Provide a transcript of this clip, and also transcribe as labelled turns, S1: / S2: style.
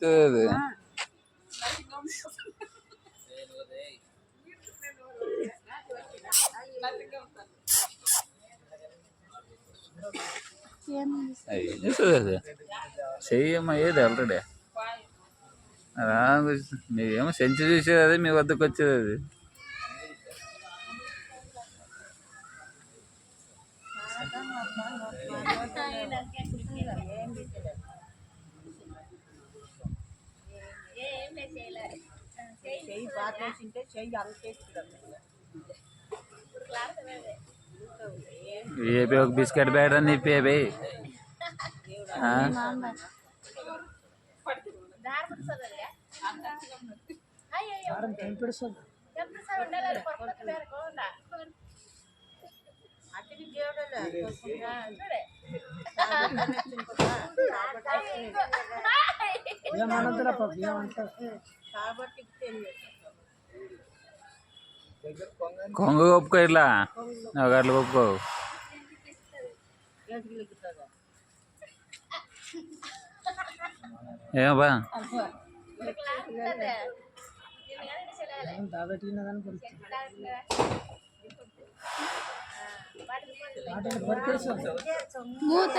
S1: అది ఏం చేస్తుంది అది చెయ్యమ్మా ఏది ఆల్రెడీ మీరేమో సెంచు చూసేది అది మీ వద్దకు వచ్చేది అది ఒక బిస్కెట్ బ్యాట్ అని చెప్పి కొంగ ఒప్పుకో ఇట్లా ఒక అట్లా ఒప్పుకో ఏమబ్బా మూత